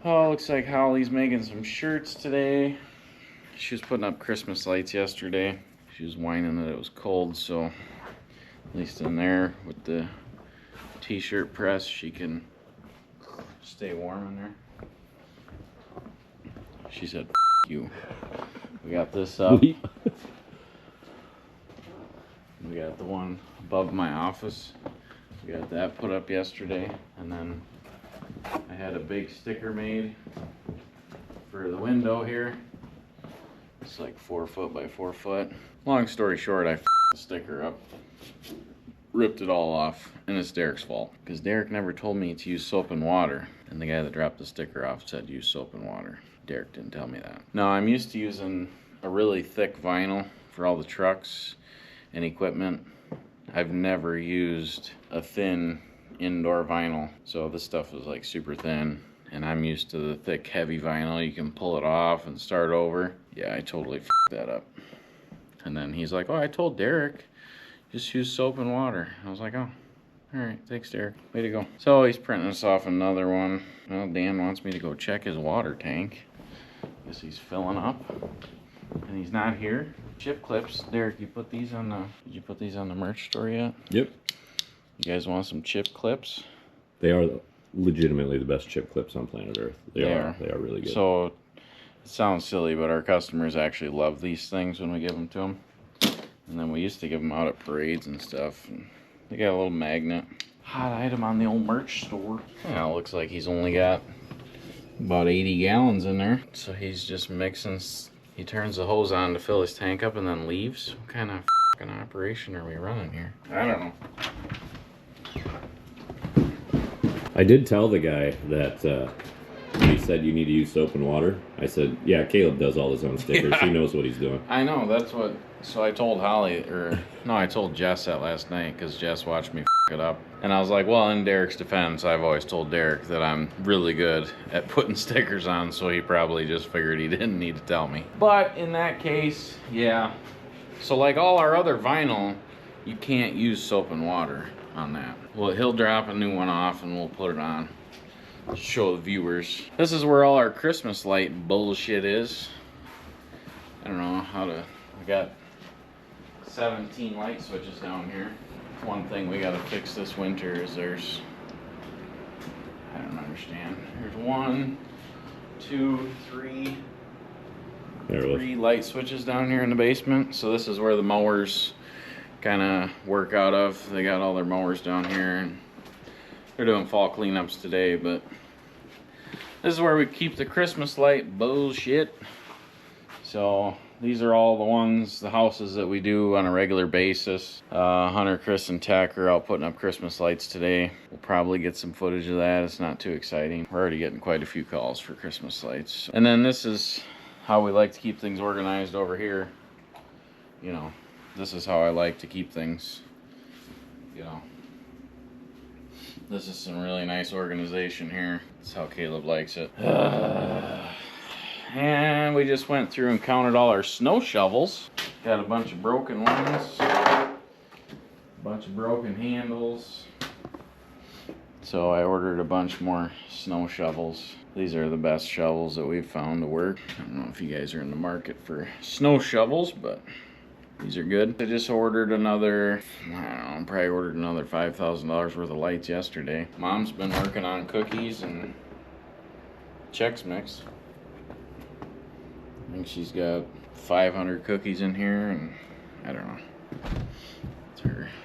Oh, looks like Holly's making some shirts today. She was putting up Christmas lights yesterday. She was whining that it was cold, so at least in there with the t-shirt press, she can stay warm in there. She said, F you. We got this up. We got the one above my office. We got that put up yesterday, and then I had a big sticker made for the window here. It's like 4 foot by 4 foot. Long story short, I f***ed the sticker up, ripped it all off, and it's Derek's fault. Because Derek never told me to use soap and water, and the guy that dropped the sticker off said use soap and water. Derek didn't tell me that. Now, I'm used to using a really thick vinyl for all the trucks and equipment. I've never used a thin indoor vinyl, so this stuff is like super thin, and I'm used to the thick heavy vinyl. You can pull it off and start over. Yeah, I totally f***ed that up. And then he's like, oh, I told Derek just use soap and water. I was like, oh, all right, thanks Derek, way to go. So he's printing us off another one. Well, Dan wants me to go check his water tank. Guess he's filling up, and he's not here. Chip clips, Derek, you put these on the, did you put these on the merch store yet? Yep. You guys want some chip clips? They are legitimately the best chip clips on planet Earth. They are really good. So, it sounds silly, but our customers actually love these things when we give them to them. And then we used to give them out at parades and stuff. And they got a little magnet. Hot item on the old merch store. Yeah, it looks like he's only got about 80 gallons in there. So he's just mixing. He turns the hose on to fill his tank up and then leaves. What kind of fucking operation are we running here? I don't know. I did tell the guy that when he said you need to use soap and water, I said, yeah, Caleb does all his own stickers. Yeah. He knows what he's doing. I know, that's what, so I told Holly, or no, I told Jess that last night because Jess watched me f*** it up. And I was like, well, in Derek's defense, I've always told Derek that I'm really good at putting stickers on, so he probably just figured he didn't need to tell me. But in that case, yeah. So like all our other vinyl, you can't use soap and water on that. Well, he'll drop a new one off and we'll put it on. Show the viewers. This is where all our Christmas light bullshit is. I don't know how to, we got 17 light switches down here. One thing we gotta fix this winter is there's, I don't understand. There's 1, 2, 3, three light switches down here in the basement. So this is where the mowers kind of work out of. They got all their mowers down here, and they're doing fall cleanups today, but this is where we keep the Christmas light bullshit. So these are all the ones, the houses that we do on a regular basis. Hunter, Chris, and Tech are out putting up Christmas lights today. We'll probably get some footage of that. It's not too exciting. We're already getting quite a few calls for Christmas lights. And then this is how we like to keep things organized over here. You know, this is how I like to keep things, you know. This is some really nice organization here. That's how Caleb likes it. And we just went through and counted all our snow shovels. Got a bunch of broken ones, a bunch of broken handles. So I ordered a bunch more snow shovels. These are the best shovels that we've found to work. I don't know if you guys are in the market for snow shovels, but these are good. I just ordered another, I don't know, probably ordered another $5,000 worth of lights yesterday. Mom's been working on cookies and Chex Mix. I think she's got 500 cookies in here, and I don't know.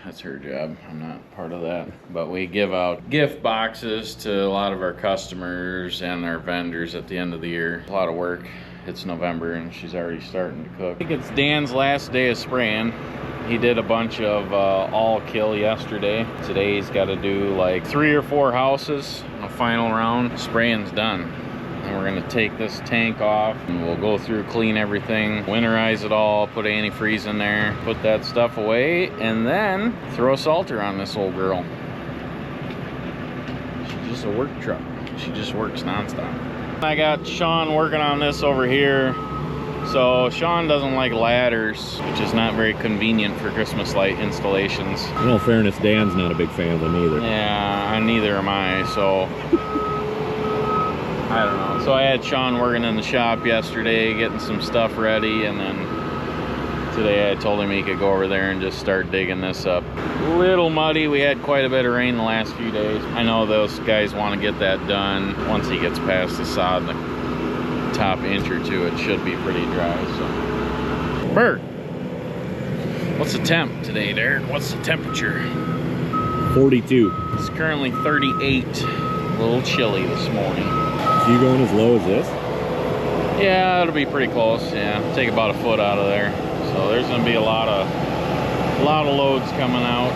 That's her job. I'm not part of that. But we give out gift boxes to a lot of our customers and our vendors at the end of the year. A lot of work. It's November and she's already starting to cook. I think it's Dan's last day of spraying. He did a bunch of all kill yesterday. Today he's got to do like 3 or 4 houses. A final round. Spraying's done. And we're gonna take this tank off and we'll go through, clean everything, winterize it all, put antifreeze in there, put that stuff away, and then throw a salter on this old girl. She's just a work truck. She just works nonstop. I got Sean working on this over here. So Sean doesn't like ladders, which is not very convenient for Christmas light installations. In all fairness, Dan's not a big fan of them either. Yeah, neither am I, so I don't know. So I had Sean working in the shop yesterday, getting some stuff ready, and then today I told him he could go over there and just start digging this up. A little muddy. We had quite a bit of rain the last few days. I know those guys want to get that done. Once he gets past the sod, the top inch or two, it should be pretty dry. So, Bert, what's the temp today, Derek? What's the temperature? 42. It's currently 38. A little chilly this morning. So you going as low as this? Yeah, it'll be pretty close. Yeah, take about a foot out of there. So there's gonna be a lot of loads coming out.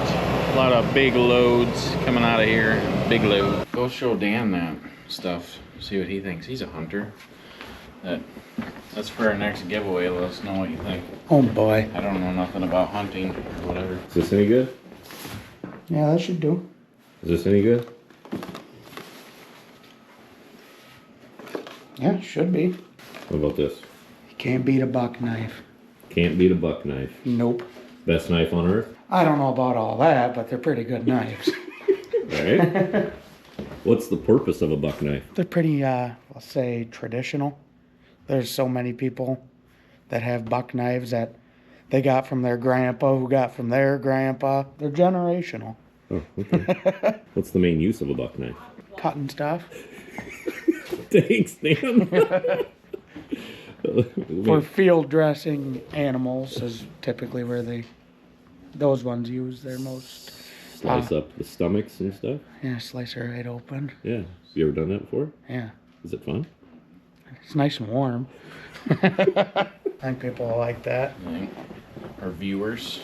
A lot of big loads coming out of here. Big load. Go show Dan that stuff. See what he thinks. He's a hunter. That's for our next giveaway. Let us know what you think. Oh boy. I don't know nothing about hunting or whatever. Is this any good? Yeah, that should do. Is this any good? Yeah, should be. What about this? You can't beat a buck knife. Can't beat a buck knife. Nope. Best knife on earth? I don't know about all that, but they're pretty good knives. Right? What's the purpose of a buck knife? They're pretty, let's say, traditional. There's so many people that have buck knives that they got from their grandpa, who got from their grandpa. They're generational. Oh, okay. What's the main use of a buck knife? Cutting stuff. Thanks, Dan. For field dressing animals is typically where those ones use their most. Slice up the stomachs and stuff? Yeah, slice her right open. Yeah. You ever done that before? Yeah. Is it fun? It's nice and warm. I think people will like that. I think our viewers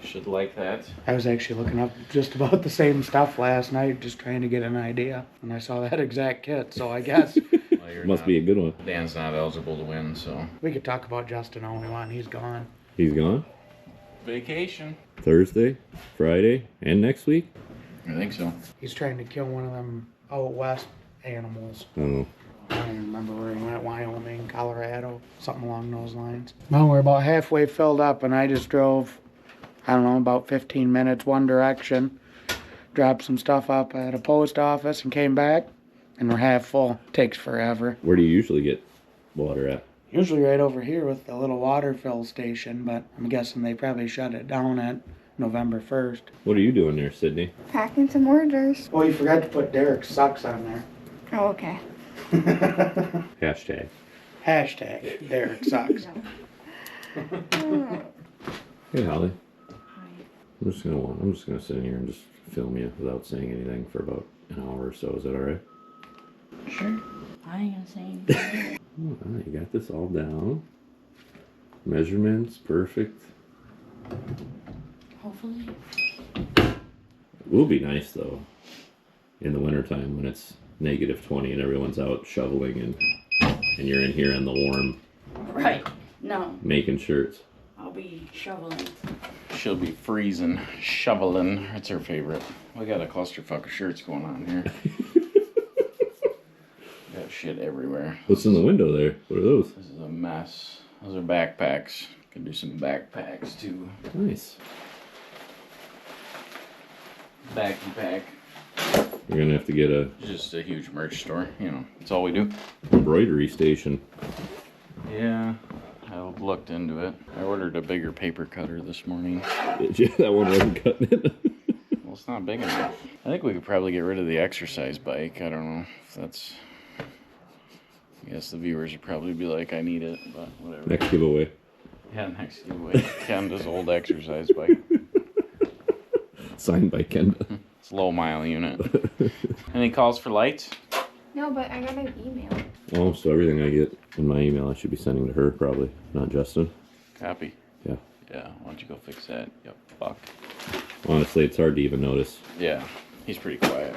should like that. I was actually looking up just about the same stuff last night, just trying to get an idea. And I saw that exact kit, so I guess Well, Must be a good one. Dan's not eligible to win, so. we could talk about Justin all we want. He's gone. He's gone? Vacation. Thursday, Friday, and next week? I think so. He's trying to kill one of them out west animals. I don't know. I don't even remember where he went, Wyoming, Colorado, something along those lines. Well, we're about halfway filled up, and I just drove, I don't know, about 15 minutes one direction, dropped some stuff up at a post office, and came back, and we're half full. Takes forever. Where do you usually get water at? Usually right over here with the little water fill station, but I'm guessing they probably shut it down at November 1st. What are you doing there, Sydney? Packing some orders. Oh, you forgot to put Derek's socks on there. Oh, okay. Hashtag. Hashtag Derek socks. Hey, Holly. I'm just gonna sit in here and just film you without saying anything for about an hour or so. Is that all right? Sure. I ain't gonna say anything. Oh, you got this all down. Measurements, perfect. Hopefully. It will be nice though, in the wintertime when it's -20 and everyone's out shoveling and you're in here in the warm Right. No, making shirts. I'll be shoveling. She'll be freezing, shoveling. That's her favorite. We got a clusterfuck of shirts going on here. Got shit everywhere. What's in the window there? What are those? This is a mess. Those are backpacks. Could do some backpacks too. Nice. Backy pack. You're gonna have to get a Just a huge merch store. You know, that's all we do. embroidery station. Yeah, I looked into it. I ordered a bigger paper cutter this morning. Yeah, that one wasn't cutting it. Well, it's not big enough. I think we could probably get rid of the exercise bike. I don't know if that's... I guess the viewers would probably be like, I need it, but whatever. Next giveaway. Yeah, next giveaway. Kenda's old exercise bike. Signed by Kenda. It's a low mile unit. Any calls for lights? No, but I got an email. Oh, so everything I get in my email I should be sending to her probably, not Justin. Copy. Yeah. Yeah, why don't you go fix that? Yep, fuck. Honestly, it's hard to even notice. Yeah, he's pretty quiet.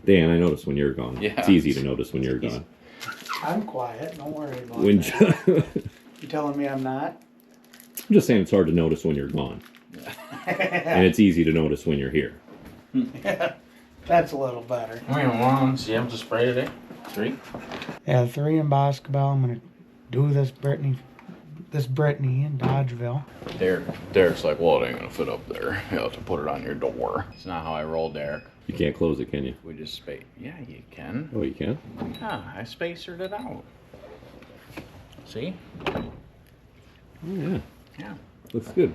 Dan, I notice when you're gone. Yeah. It's easy to notice when you're gone. I'm quiet. Don't worry about When that. You telling me I'm not? I'm just saying it's hard to notice when you're gone. And it's easy to notice when you're here. That's a little better. How many ones do you have to spray today? 3? Yeah, 3 in basketball. I'm gonna do this Brittany in Dodgeville. Derek's like, well, it ain't gonna fit up there. You have to put it on your door. It's not how I roll, Derek. You can't close it, can you? We just space. Yeah, you can. Oh, you can? Yeah, I spacered it out. See? Oh, yeah. Yeah. Looks good.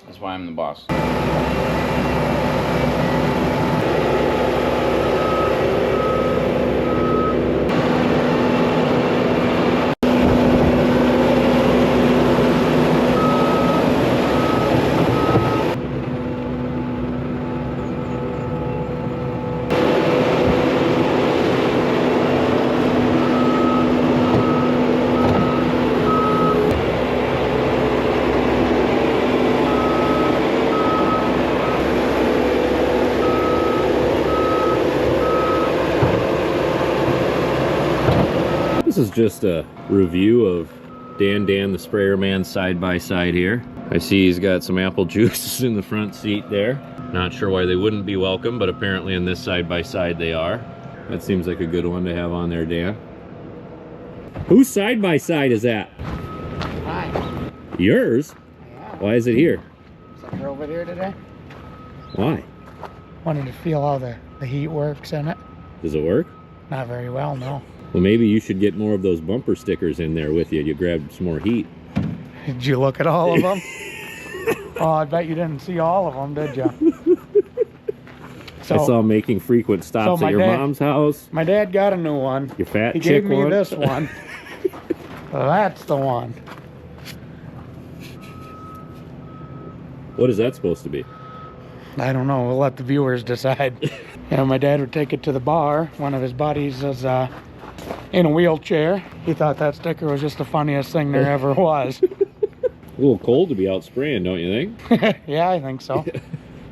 That's why I'm the boss. This is just a review of Dan the Sprayer Man side by side here. I see he's got some apple juices in the front seat there. Not sure why they wouldn't be welcome, but apparently in this side by side they are. That seems like a good one to have on there, Dan. Whose side by side is that? Hi. Yours? Yeah. Why is it here? So you're over here today? Why? Wanted to feel how the heat works in it. Does it work? Not very well, no. Well, maybe you should get more of those bumper stickers in there with you. You grab some more heat. Did you look at all of them? Oh, I bet you didn't see all of them, did you? I saw making frequent stops at your mom's house. My dad got a new one. Your fat He chick gave me one. this one. That's the one. What is that supposed to be? I don't know. We'll let the viewers decide. Yeah, my dad would take it to the bar. One of his buddies is in a wheelchair. He thought that sticker was just the funniest thing there ever was. A little cold to be out spraying, don't you think? Yeah, I think so.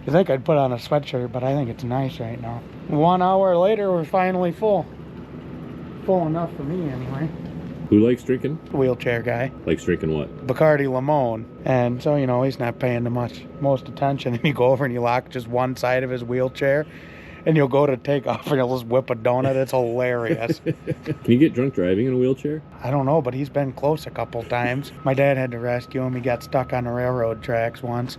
You think I'd put on a sweatshirt, but I think it's nice right now. 1 hour later, we're finally full. Full enough for me, anyway. Who likes drinking? Wheelchair guy. Likes drinking what? Bacardi Limon. And so, you know, he's not paying most attention. And you go over and you lock just one side of his wheelchair. And you'll go to take off and he'll just whip a donut. It's hilarious. Can you get drunk driving in a wheelchair? I don't know, but he's been close a couple times. My dad had to rescue him. He got stuck on the railroad tracks once.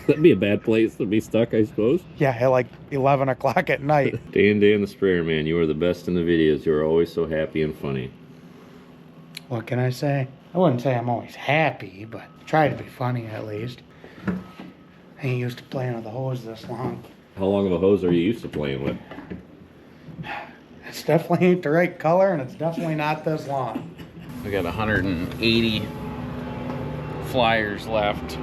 That'd be a bad place to be stuck, I suppose. Yeah, at like 11 o'clock at night. Dan the Sprayer Man, you are the best in the videos. You are always so happy and funny. What can I say? I wouldn't say I'm always happy, but try to be funny at least. I ain't used to playing with the hose this long. How long of a hose are you used to playing with? It's definitely ain't the right color, and it's definitely not this long. We got 180 flyers left,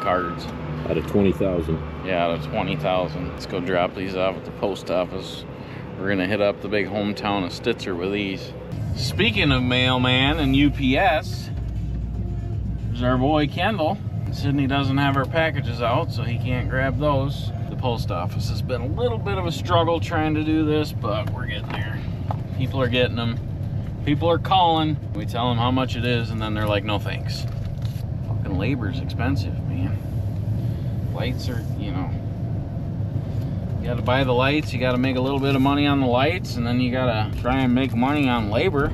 cards. Out of 20,000. Yeah, out of 20,000. Let's go drop these off at the post office. We're gonna hit up the big hometown of Stitzer with these. Speaking of mailman and UPS, there's our boy Kendall. Sydney doesn't have her packages out, so he can't grab those. The post office has been a little bit of a struggle trying to do this, but we're getting there. People are getting them. People are calling. We tell them how much it is, and then they're like, no thanks. Fucking labor's expensive, man. Lights are, you know, you gotta buy the lights, you gotta make a little bit of money on the lights, and then you gotta try and make money on labor.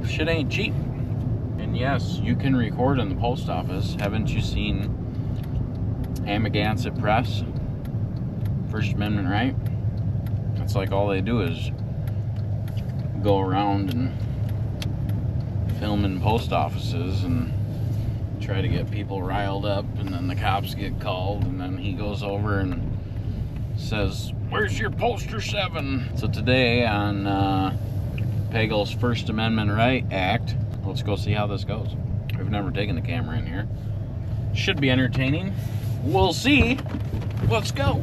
Shit ain't cheap. And yes, you can record in the post office. Haven't you seen Amagansett Press? First Amendment right? That's like all they do is go around and film in post offices and try to get people riled up, and then the cops get called, and then he goes over and says, where's your poster 7? So today on Pagel's First Amendment Right Act, let's go see how this goes. We've never taken the camera in here. Should be entertaining. We'll see. Let's go.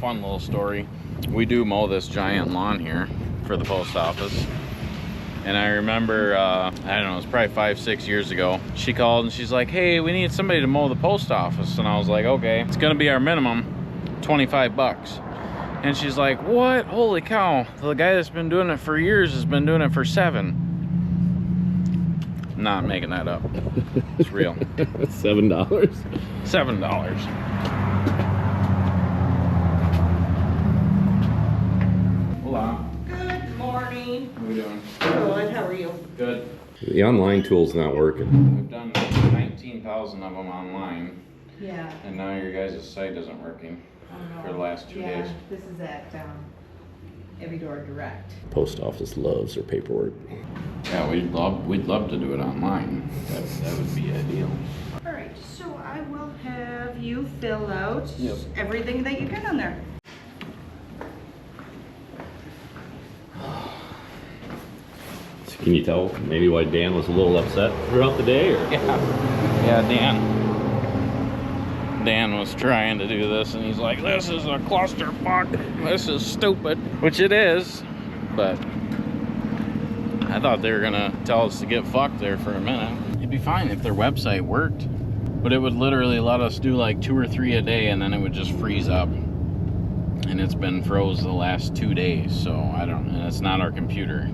Fun little story. We do mow this giant lawn here for the post office. And I remember, I don't know, it was probably 5-6 years ago. She called and she's like, hey, we need somebody to mow the post office. And I was like, okay, it's gonna be our minimum, 25 bucks. And she's like, what? Holy cow. The guy that's been doing it for years has been doing it for 7. I'm not making that up. It's real. $7? $7. Hola. Good morning. How are we doing? Good, how are you? Good. The online tool's not working. We've done 19,000 of them online, Yeah. and now your guys' site isn't working. for the last 2 days. This is at Every Door Direct. Post office loves their paperwork. Yeah, we'd love to do it online. That would be ideal. All right, so I will have you fill out Yep. everything that you get on there. So can you tell maybe why Dan was a little upset throughout the day? Or? Yeah, Dan was trying to do this, and he's like, "This is a clusterfuck. This is stupid," which it is. But I thought they were gonna tell us to get fucked there for a minute. It'd be fine if their website worked, but it would literally let us do like 2 or 3 a day, and then it would just freeze up. And it's been froze the last 2 days, so I don't. And it's not our computer.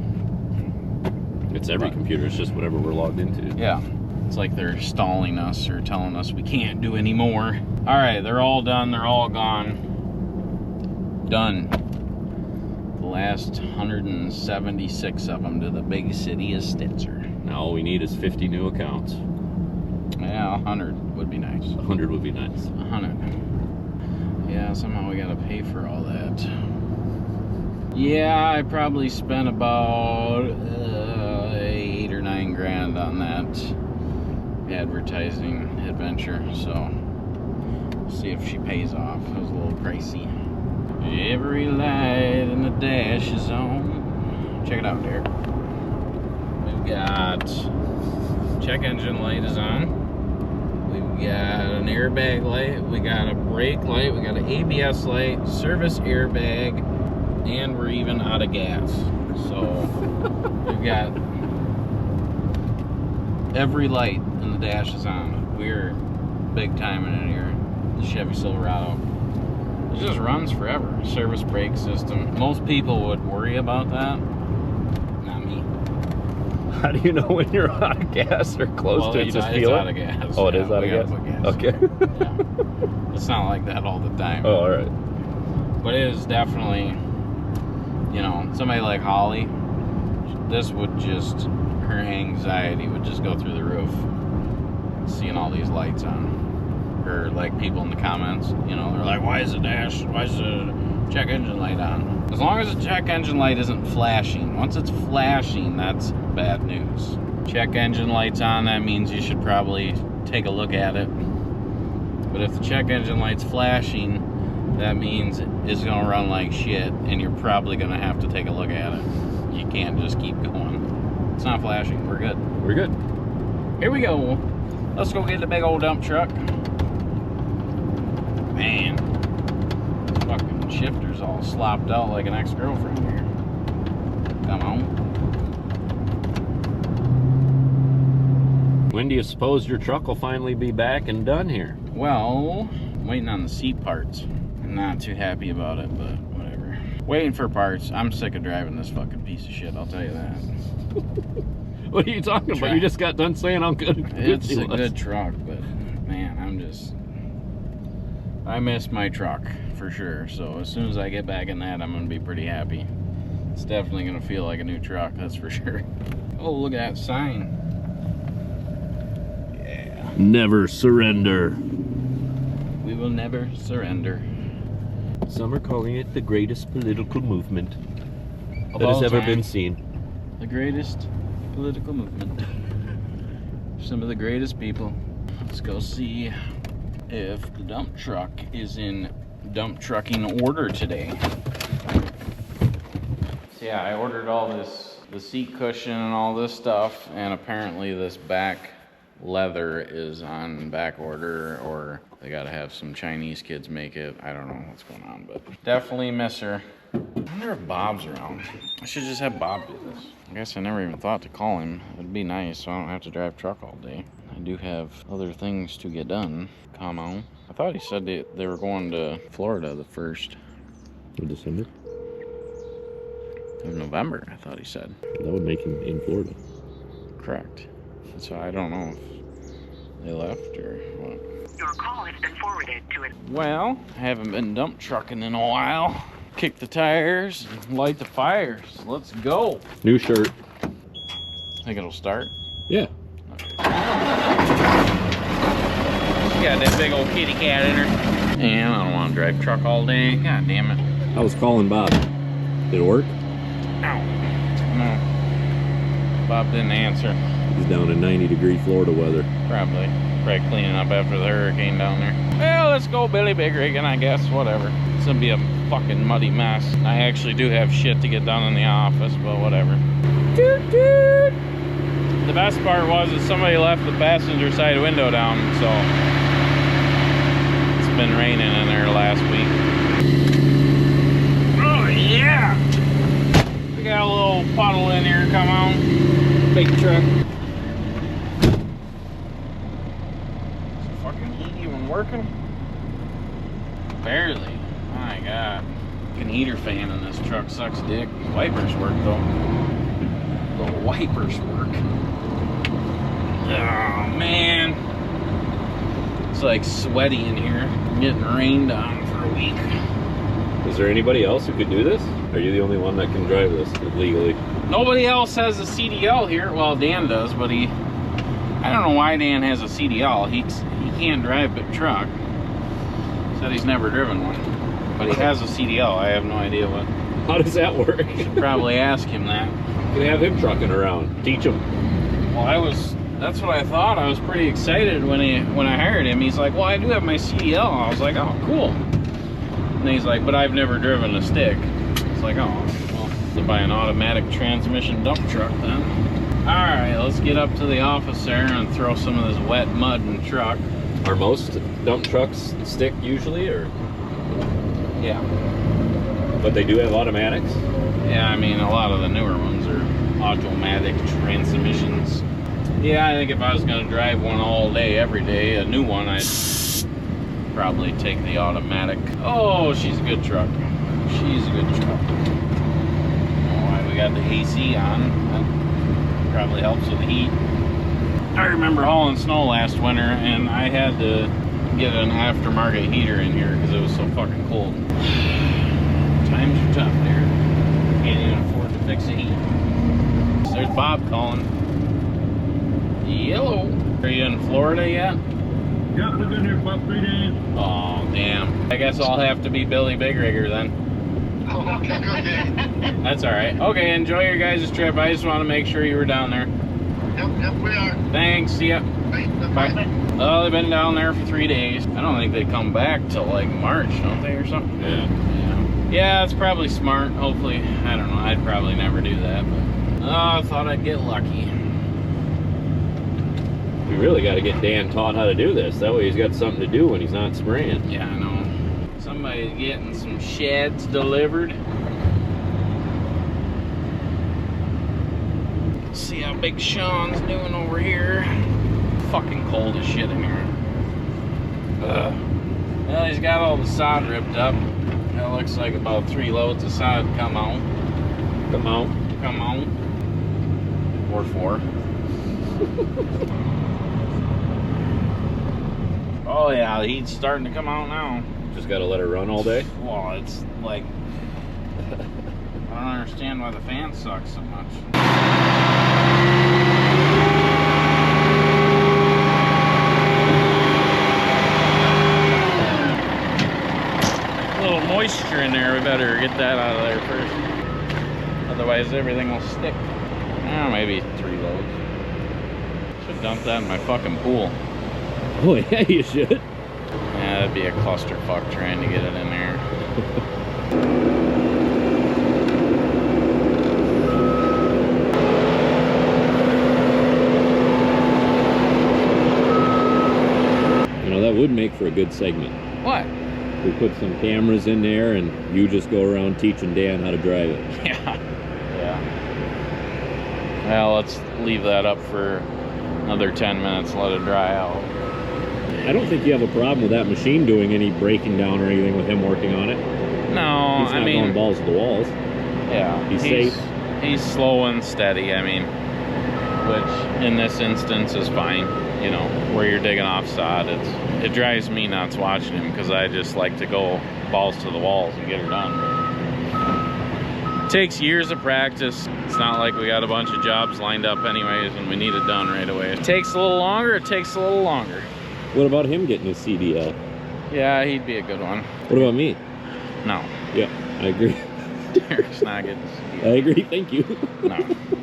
It's every computer, it's just whatever we're logged into. Yeah. It's like they're stalling us or telling us we can't do any more. All right, they're all done. They're all gone. Done. The last 176 of them to the big city of Stitzer. Now all we need is 50 new accounts. Yeah, 100 would be nice. 100 would be nice. 100. Yeah, somehow we gotta pay for all that. Yeah, I probably spent about 8 or 9 grand on that advertising adventure, so see if she pays off. It was a little pricey. Every light in the dash is on. Check it out, Derek. We've got check engine light is on. We've got an airbag light. We got a brake light. We got an ABS light, service airbag, and we're even out of gas. So we've got every light in the dash is on. We're big time in it here. The Chevy Silverado. It just runs forever. Service brake system. Most people would worry about that. Not me. How do you know when you're out of gas or close to it? You just feel it? It's out of gas. Oh, it Yeah, is out we of gotta gas? put gas. Okay. Yeah. It's not like that all the time. Oh, all right. But it is definitely, you know, somebody like Holly, this would just, her anxiety would just go through the roof seeing all these lights on. Or like people in the comments, you know, they're like, why is the check engine light on? As long as the check engine light isn't flashing. Once it's flashing, that's bad news. Check engine light's on, that means you should probably take a look at it. But if the check engine light's flashing, that means it's gonna run like shit, and you're probably gonna have to take a look at it. You can't just keep going. It's not flashing, we're good. We're good. Here we go. Let's go get the big old dump truck. Man, this fucking shifter's all slopped out like an ex-girlfriend here. Come on. When do you suppose your truck will finally be back and done here? Well, I'm waiting on the seat parts. I'm not too happy about it, but whatever. Waiting for parts. I'm sick of driving this fucking piece of shit, I'll tell you that. What are you talking about? You just got done saying how good It's it a was. good truck, but man, I miss my truck for sure. So as soon as I get back in that, I'm gonna be pretty happy. It's definitely gonna feel like a new truck, that's for sure. Oh, look at that sign. Yeah. Never surrender. We will never surrender. Some are calling it the greatest political movement Of that has all ever time. been seen. The greatest political movement. Some of the greatest people. Let's go see if the dump truck is in dump trucking order today. So yeah, I ordered all this, the seat cushion and all this stuff, and apparently this back leather is on back order, or they gotta have some Chinese kids make it. I don't know what's going on, but definitely miss her. I wonder if Bob's around. I should just have Bob do this. I guess I never even thought to call him. It'd be nice so I don't have to drive truck all day. I do have other things to get done. Come on. I thought he said they were going to Florida the 1st In December? of November, I thought he said. That would make him in Florida. Correct. So I don't know if they left or what. Your call has been forwarded to an... Well, I haven't been dump trucking in a while. Kick the tires and light the fires. Let's go. New shirt. Think it'll start? Yeah. She got that big old kitty cat in her. Man, I don't want to drive truck all day. God damn it. I was calling Bob. Did it work? Ow. No. Bob didn't answer. He's down in 90-degree Florida weather. Probably cleaning up after the hurricane down there. Well, let's go Billy Big Rigging, I guess. Whatever. It's gonna be a fucking muddy mess. I actually do have shit to get done in the office, but whatever. Toot toot! The best part was that somebody left the passenger side window down, so it's been raining in there last week. Oh yeah! We got a little puddle in here, come on. Big truck. Is the fucking heat even working? Barely. My god. Fucking heater fan in this truck sucks dick. Wipers work though. The wipers work. Oh man. It's like sweaty in here. I'm getting rained on for a week. Is there anybody else who could do this? Are you the only one that can drive this legally? Nobody else has a CDL here. Well, Dan does, but I don't know why Dan has a CDL. He can't drive a truck. Said he's never driven one. But he has a CDL. I have no idea what. How does that work? Should probably ask him that. You can have him trucking around. Teach him. Well, that's what I thought. I was pretty excited when I hired him. He's like, well, I do have my CDL. I was like, oh, cool. And he's like, but I've never driven a stick. It's like, oh, well, to buy an automatic transmission dump truck then. All right, let's get up to the office there and throw some of this wet mud in the truck. Are most dump trucks stick usually, or? Yeah. But they do have automatics? Yeah, I mean, a lot of the newer ones are automatic transmissions. Yeah, I think if I was going to drive one all day, every day, a new one, I'd probably take the automatic. Oh, she's a good truck. She's a good truck. All right, we got the AC on. That probably helps with the heat. I remember hauling snow last winter, and I had to get an aftermarket heater in here because it was so fucking cold. Times are tough there. Can't even afford to fix the heat. There's Bob calling. Yellow. Are you in Florida yet? Yeah, we've been here for about 3 days. Oh, damn. I guess I'll have to be Billy Big Rigger then. Oh, okay, good. That's alright. Okay, enjoy your guys' trip. I just want to make sure you were down there. Yep, we are. Thanks. See ya. Bye. Well, they've been down there for 3 days. I don't think they come back till like March, don't they, or something? Yeah. Yeah, it's probably smart. Hopefully, I don't know. I'd probably never do that, but I thought I'd get lucky. We really got to get Dan taught how to do this. That way he's got something to do when he's not spraying. Yeah, I know. Somebody's getting some sheds delivered. See how big Sean's doing over here. Fucking cold as shit in here. Well, he's got all the sod ripped up. That looks like about 3 loads of sod come out. Come on. Come on. Or 4. Oh yeah, the heat's starting to come out now. Just got to let it run all day? Well, it's like, I don't understand why the fan sucks so much. A little moisture in there, we better get that out of there first. Otherwise everything will stick. Maybe 3 loads. Should dump that in my fucking pool. Oh yeah, you should. Yeah, that'd be a clusterfuck trying to get it in there. You know, that would make for a good segment. What? We put some cameras in there and you just go around teaching Dan how to drive it. Yeah. Yeah. Well, let's leave that up for another 10 minutes, let it dry out. I don't think you have a problem with that machine doing any breaking down or anything with him working on it. No, He's not I mean, going balls to the walls. yeah, He's safe. He's slow and steady. I mean, which in this instance is fine. You know, where you're digging off sod, it drives me nuts watching him because I just like to go balls to the walls and get her done. It takes years of practice. It's not like we got a bunch of jobs lined up anyways and we need it done right away. It takes a little longer. It takes a little longer. What about him getting his CDL? Yeah, he'd be a good one. What about me? No. Yeah, I agree. Derek's not good to see. I agree, thank you. No.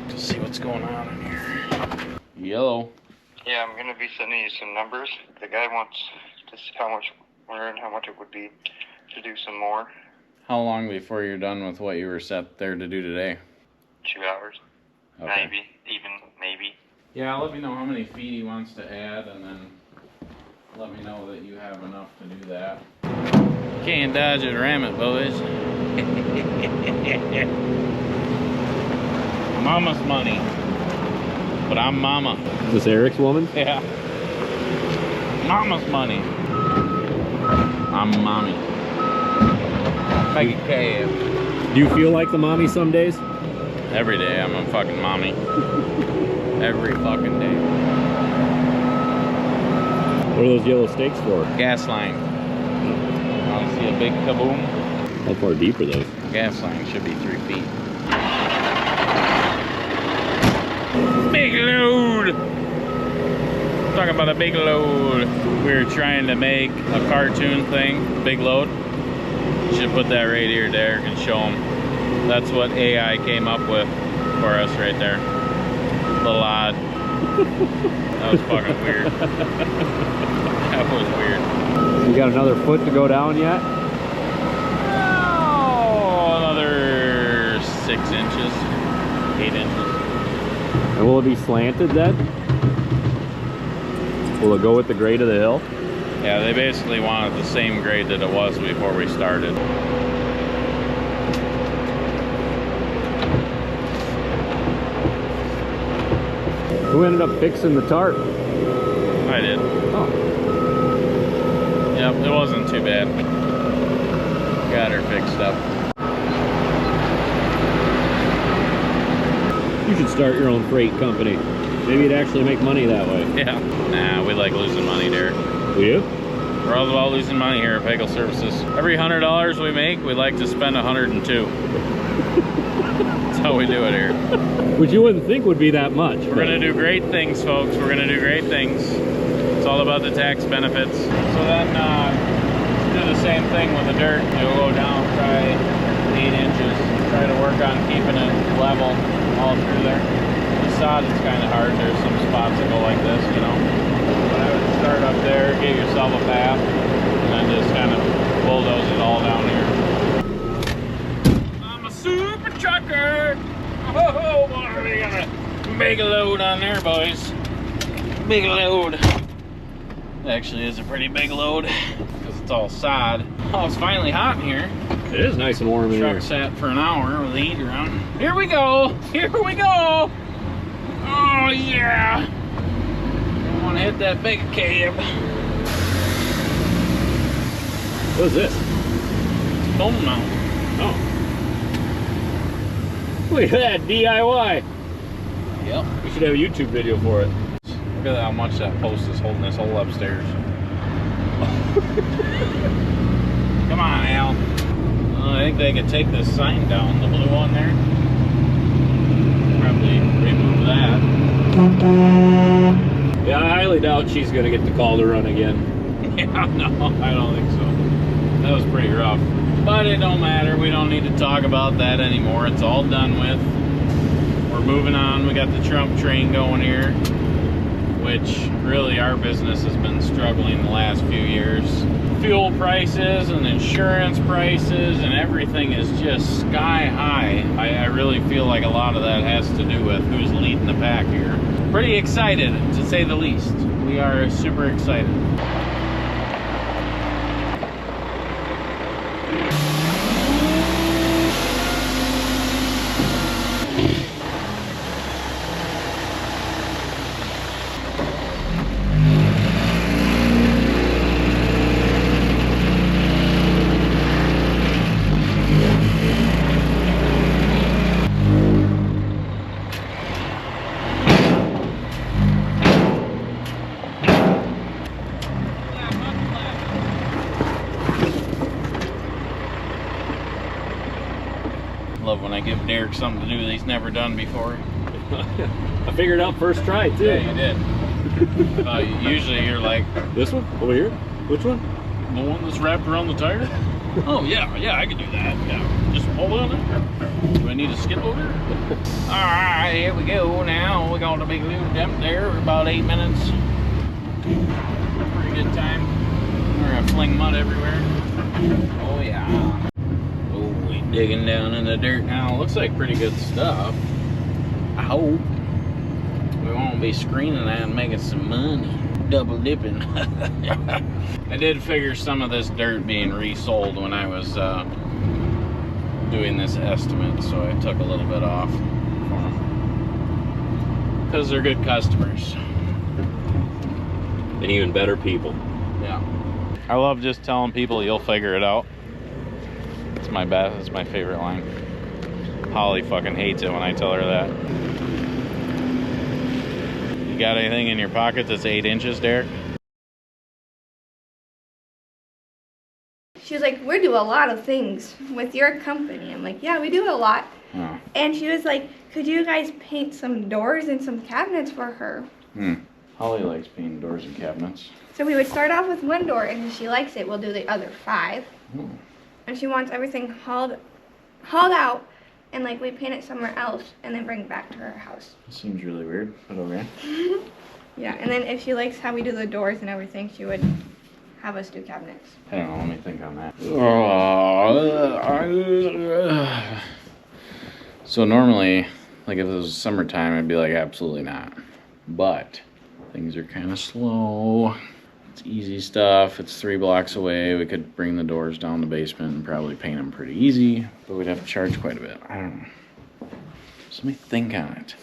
Let's see what's going on in here. Yellow. Yeah, I'm gonna be sending you some numbers. The guy wants to see how much more and how much it would be to do some more. How long before you're done with what you were set there to do today? 2 hours. Okay. Maybe. Yeah, let me know how many feet he wants to add, and then let me know that you have enough to do that. Can't dodge it, ram it, boys. Mama's money. But I'm mama. Is this Eric's woman? Yeah. Mama's money. I'm mommy. Make a cab. Do you feel like the mommy some days? Every day I'm a fucking mommy. Every fucking day. What are those yellow stakes for? Gas line. Want to see a big kaboom? How far deep are those? Gas line should be 3 feet. Big load! Talking about a big load. We were trying to make a cartoon thing, big load. Should put that right here, Derek, and show them. That's what AI came up with for us right there. Little odd. That was fucking weird. That was weird. You got another foot to go down yet? Oh, another 6 inches, 8 inches. And will it be slanted then? Will it go with the grade of the hill? Yeah, they basically wanted the same grade that it was before we started. Who ended up fixing the tarp? I did. Oh. Yep, it wasn't too bad. Got her fixed up. You should start your own freight company. Maybe you'd actually make money that way. Yeah. Nah, we like losing money, Derek. Will you? We're all about losing money here at Pagel Services. Every $100 we make, we like to spend 102. That's how we do it here. Which you wouldn't think would be that much. We're gonna do great things, folks. We're gonna do great things. It's all about the tax benefits. So then, do the same thing with the dirt. You'll go down, try 8 inches. Try to work on keeping it level all through there. The sod is kind of hard. There's some spots that go like this, you know. But I would start up there, get yourself a path, and then just kind of bulldoze it all down here. I'm a super trucker. Oh, boy, we got a big load on there, boys. Big load. It actually is a pretty big load because it's all sod. Oh, it's finally hot in here. It is nice and warm in here. Truck sat for an hour with the heater on. Here we go. Here we go. Oh, yeah. I want to hit that big cab. What is this? Phone mount. Oh. Look at that, DIY. Yep. We should have a YouTube video for it. Look at how much that post is holding this whole upstairs. Come on, Al. I think they could take this sign down, the blue one there. Probably remove that. Yeah, I highly doubt she's gonna get the call to run again. Yeah, no, I don't think so. That was pretty rough. But it don't matter. We don't need to talk about that anymore. It's all done with. We're moving on. We got the Trump train going here, which really our business has been struggling the last few years. Fuel prices and insurance prices and everything is just sky high. I really feel like a lot of that has to do with who's leading the pack here. Pretty excited, to say the least. We are super excited. Love when I give Derek something to do that he's never done before. I figured it out first try too. Yeah, you did. Usually you're like, This one? Over here? Which one? The one that's wrapped around the tire? Oh, yeah, I can do that. Yeah, just hold on it. Do I need a skid loader? All right, here we go now. We got a big little dump there, about 8 minutes. Pretty good time. We're gonna fling mud everywhere. Oh, yeah. Oh, we digging down in the dirt now. Looks like pretty good stuff. I hope. We won't be screening that and making some money. Double dipping. I did figure some of this dirt being resold when I was doing this estimate, so I took a little bit off for them. Because they're good customers. And even better people. Yeah. I love just telling people you'll figure it out. It's my best, it's my favorite line. Holly fucking hates it when I tell her that. You got anything in your pocket that's 8 inches, Derek? She was like, we do a lot of things with your company. I'm like, yeah, we do a lot. Oh. And she was like, could you guys paint some doors and some cabinets for her? Holly likes painting doors and cabinets. So we would start off with one door, and if she likes it, we'll do the other 5. And she wants everything hauled out, and like we paint it somewhere else, and then bring it back to her house. Seems really weird, but okay. Yeah, and then if she likes how we do the doors and everything, she would have us do cabinets. I don't know, let me think on that. So normally, like if it was summertime, I'd be like, absolutely not. But things are kind of slow. It's easy stuff. It's 3 blocks away. We could bring the doors down the basement and probably paint them pretty easy, but we'd have to charge quite a bit. I don't know. So let me think on it.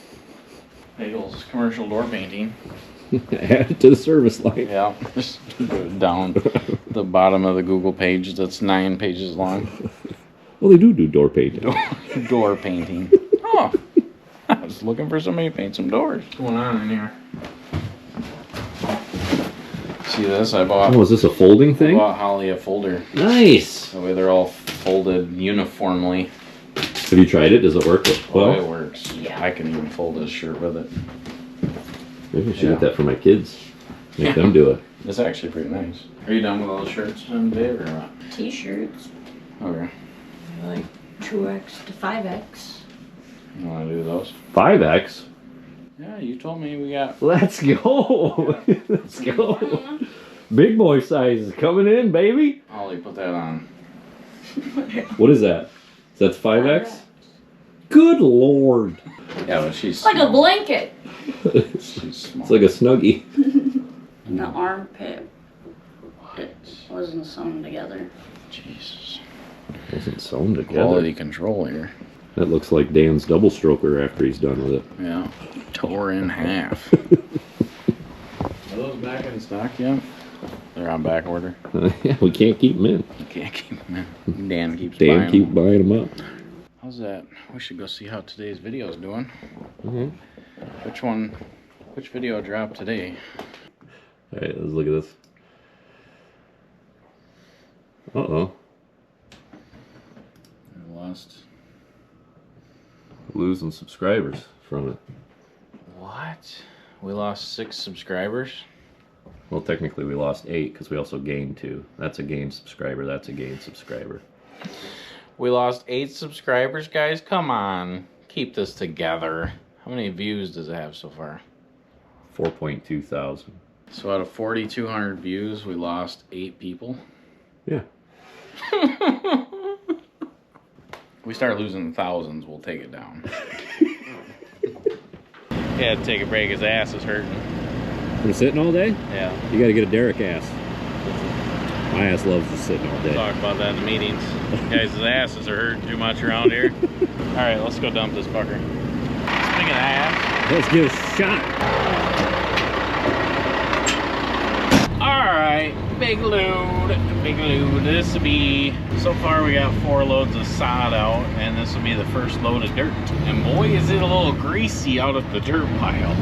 Bagel's commercial door painting. Add it to the service line. Yeah, just go down the bottom of the Google page that's 9 pages long. Well, they do door painting. Door painting. Oh, I was looking for somebody to paint some doors. What's going on in here? See this? I bought. Oh, is this a folding thing? I bought Holly a folder. Nice. That way they're all folded uniformly. Have you tried it? Does it work well? Oh, it works. Yeah. I can even fold this shirt with it. Maybe I should get that for my kids. Make them do it. It's actually pretty nice. Are you done with all the shirts, Dave, or what? T-shirts, Okay. like 2X to 5X. You want to do those? 5X? Yeah, you told me we got. Let's go. Let's go. Big boy size is coming in, baby. Holly, put that on. What is that? Is that 5X? Good lord. Yeah, but she's It's like a blanket. She's small. It's like a snuggie. And the armpit, it wasn't sewn together. Jesus. Wasn't sewn together. Quality control here. That looks like Dan's double stroker after he's done with it. Yeah. Tore in half. Are those back in stock yet? They're on back order. Yeah, we can't keep them in. You can't keep them in. Dan keeps Dan keep buying them up. How's that? We should go see how today's video is doing. Mm-hmm. Which video dropped today? Alright, let's look at this. Uh-oh. I lost. Losing subscribers from it. What? We lost 6 subscribers? Well, technically we lost 8 because we also gained 2. That's a gained subscriber. That's a gained subscriber. We lost 8 subscribers, guys? Come on. Keep this together. How many views does it have so far? 4.2 thousand. So out of 4,200 views, we lost 8 people? Yeah. We start losing thousands, we'll take it down. He had to take a break, his ass is hurting. From sitting all day? Yeah. You gotta get a Derek ass. My ass loves just sitting all day. Talk about that in the meetings. Guys, his asses are hurting too much around here. Alright, let's go dump this fucker. Speaking of ass. Let's give it a shot. Alright, big load. Big load. This will be, so far we got 4 loads of sod out, and this will be the first load of dirt. And boy, is it a little greasy out of the dirt pile.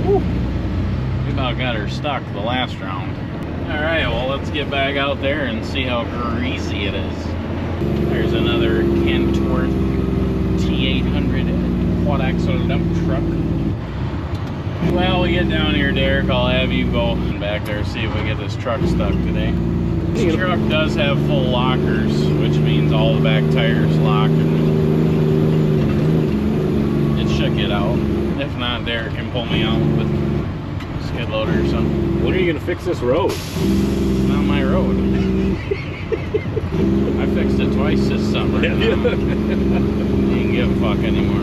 Woo. We about got her stuck the last round. Alright, well, let's get back out there and see how greasy it is. There's another Kentworth T800 quad axle dump truck. Well, we get down here, Derek, I'll have you go back there, see if we get this truck stuck today. This truck does have full lockers, which means all the back tires lock and it should get out. If not, Derek can pull me out with a skid loader or something. When are you gonna fix this road? It's not my road. I fixed it twice this summer. You ain't give a fuck anymore.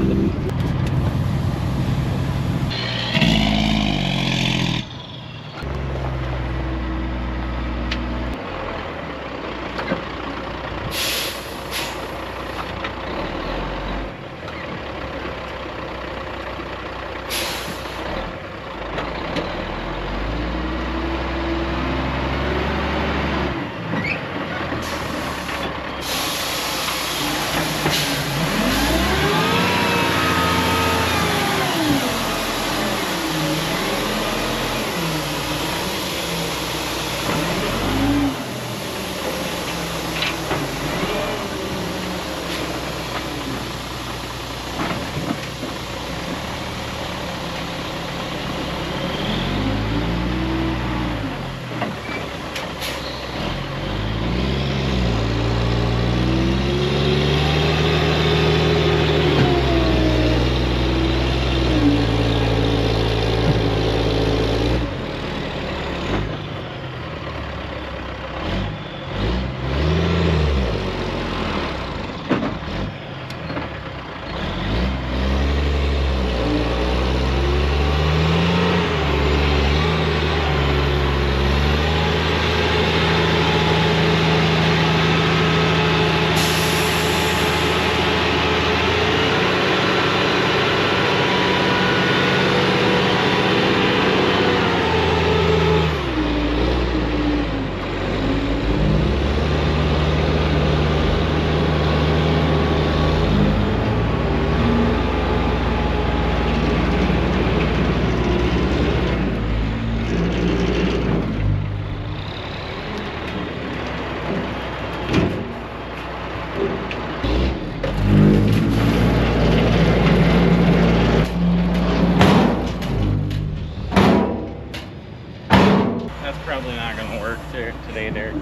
Probably not gonna work today, Derek. We're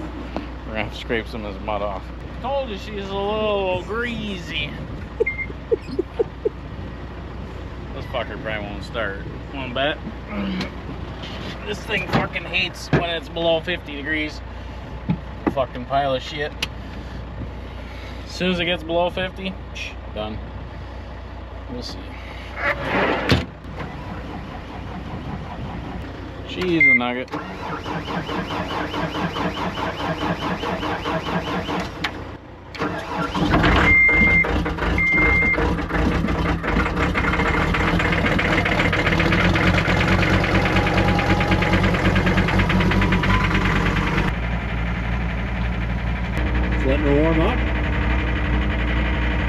gonna have to scrape some of this mud off. Told you she's a little greasy. This fucker probably won't start. Wanna bet? This thing fucking hates when it's below 50 degrees. Fucking pile of shit. As soon as it gets below 50, done. We'll see. She's a nugget. Just letting her warm up.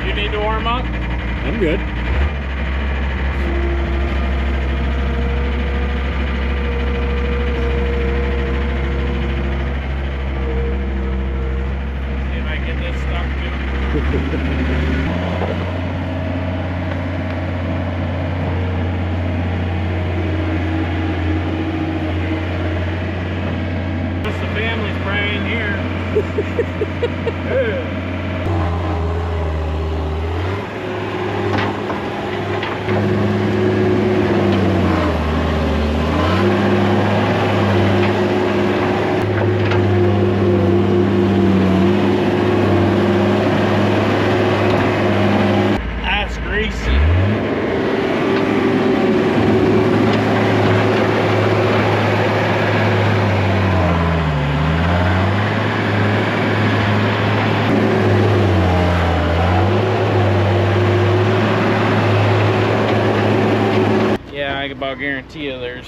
You need to warm up? I'm good. Just the family's praying here. That's greasy. Yeah, I can about guarantee you there's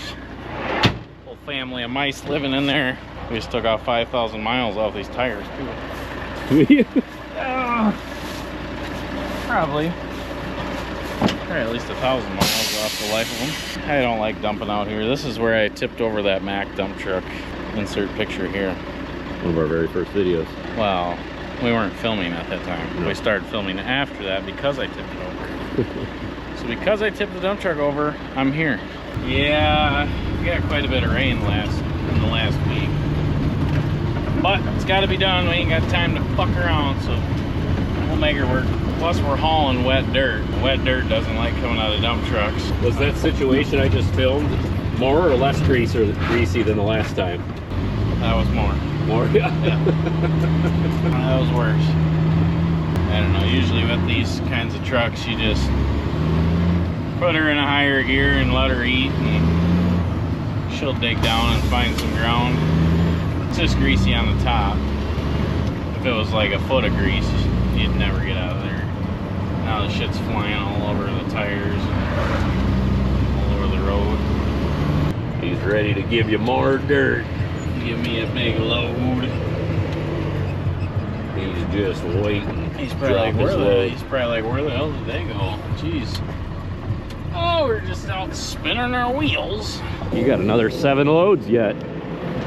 a whole family of mice living in there. We still got 5,000 miles off these tires too. Probably at least 1,000 miles off the life of them. I don't like dumping out here. This is where I tipped over that Mack dump truck. Insert picture here. One of our very first videos. Well, we weren't filming at that time. No. We started filming after that because I tipped it over. So because I tipped the dump truck over, I'm here. Yeah, we got quite a bit of rain in the last week. But it's got to be done. We ain't got time to fuck around, so we'll make her work. Plus, we're hauling wet dirt. Wet dirt doesn't like coming out of dump trucks. Was that situation I just filmed more or less greasy than the last time? That was more. More? Yeah. That was worse. I don't know. Usually with these kinds of trucks, you just put her in a higher gear and let her eat, and she'll dig down and find some ground. It's just greasy on the top. If it was like a foot of grease, you'd never get out of there. Now the shit's flying all over the tires and all over the road. He's ready to give you more dirt. Give me a big load. He's just waiting. He's probably like, where the hell did they go? Jeez. Oh, we're just out spinning our wheels. You got another 7 loads yet.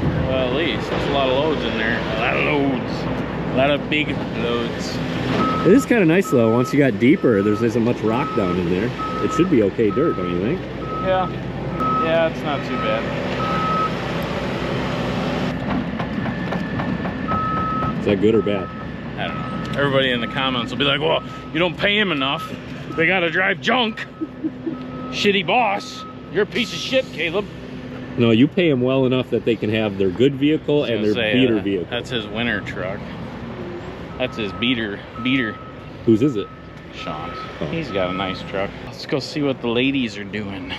Well, at least. There's a lot of loads in there. A lot of loads. A lot of big loads. It is kind of nice though. Once you got deeper, there isn't much rock down in there. It should be okay dirt, don't you think? Yeah. Yeah, it's not too bad. Is that good or bad? I don't know. Everybody in the comments will be like, well, you don't pay him enough. They gotta drive junk. Shitty boss. You're a piece of shit, Caleb. No, you pay them well enough that they can have their good vehicle and their beater vehicle. That's his winter truck. That's his beater. Whose is it? Sean's. Oh. He's got a nice truck. Let's go see what the ladies are doing.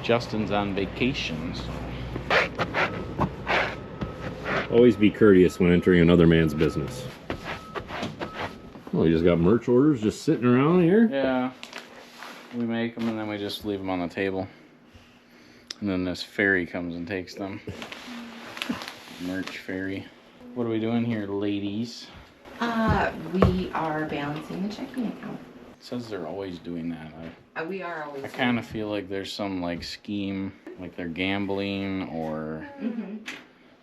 Justin's on vacation, so. Always be courteous when entering another man's business. Oh, you just got merch orders just sitting around here? Yeah. We make them and then we just leave them on the table. And then this ferry comes and takes them. Merch ferry. What are we doing here, ladies? We are balancing the checking account. It says they're always doing that. We are always. I kind of feel like there's some like scheme, like they're gambling or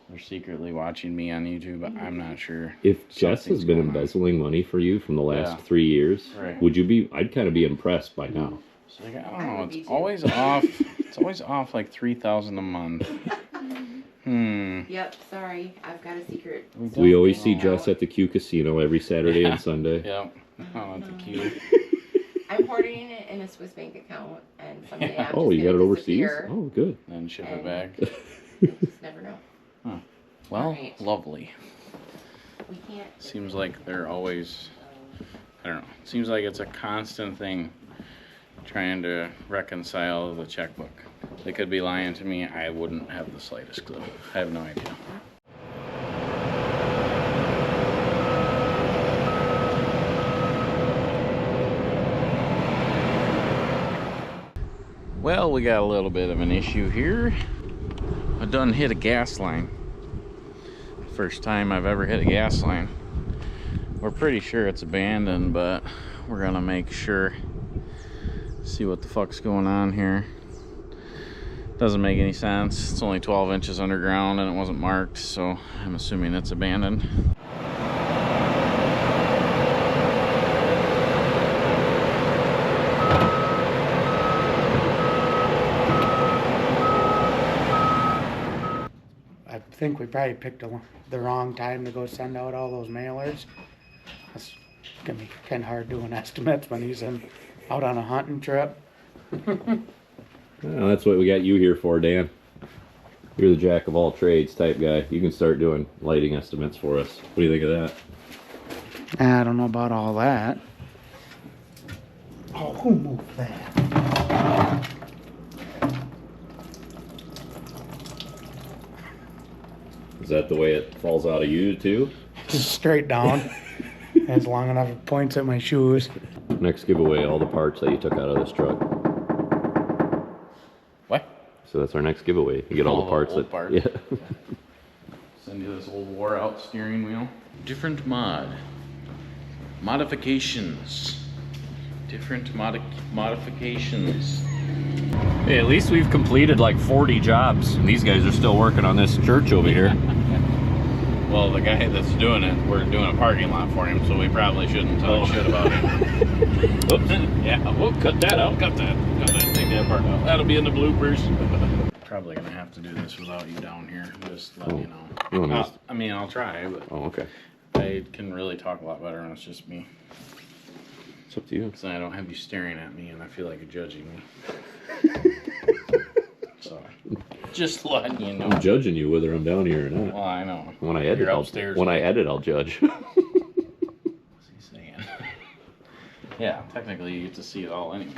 they're secretly watching me on YouTube, but I'm not sure. If Jess has been going on. embezzling money for you from the last Yeah. 3 years, Right. would you be, I'd kind of be impressed by now. So like, I don't know, it's always off. It's always off like $3,000 a month. Yep, sorry. I've got a secret. We always see Jess at the Q Casino every Saturday and Sunday. Yep. Oh, that's a cute. I'm hoarding it in a Swiss bank account, and someday I'm Oh, just you got it gonna overseas? disappear. Oh, good. Then ship it back. You just never know. Well, Alright. lovely. We can't. Seems like they're always, I don't know, seems like it's a constant thing trying to reconcile the checkbook. They could be lying to me. I wouldn't have the slightest clue. I have no idea. Well, we got a little bit of an issue here. I done hit a gas line. First time I've ever hit a gas line. We're pretty sure it's abandoned, but we're gonna make sure. See what the fuck's going on here. Doesn't make any sense. It's only 12 inches underground and it wasn't marked, so I'm assuming it's abandoned. I think we probably picked the wrong time to go send out all those mailers. It's gonna be kind of hard doing estimates when he's out on a hunting trip. Well, that's what we got you here for, Dan. You're the jack of all trades type guy. You can start doing lighting estimates for us. What do you think of that? I don't know about all that. Oh, who moved that? Is that the way it falls out of you too? Straight down. It's long enough it points at my shoes. Next giveaway, all the parts that you took out of this truck. What? So that's our next giveaway. You get all the parts old that. parts. Yeah. Send you this old wore out steering wheel. Different mod. Modifications. Different modifications. Hey, at least we've completed like 40 jobs. And these guys are still working on this church over here. Well, the guy that's doing it, we're doing a parking lot for him, so we probably shouldn't talk shit about it. Oops. Yeah, we'll cut that out. Cut that. Take that part out. That'll be in the bloopers. probably gonna have to do this without you down here. Just letting you know. You want me to- I mean, I'll try, but Oh, okay. I can really talk a lot better when it's just me. It's up to you. So I don't have you staring at me, and I feel like you're judging me. So, just letting you know. I'm judging you whether I'm down here or not. Well, I know. When I edit, You're upstairs. I'll judge. What's he saying? Yeah, technically you get to see it all anyway.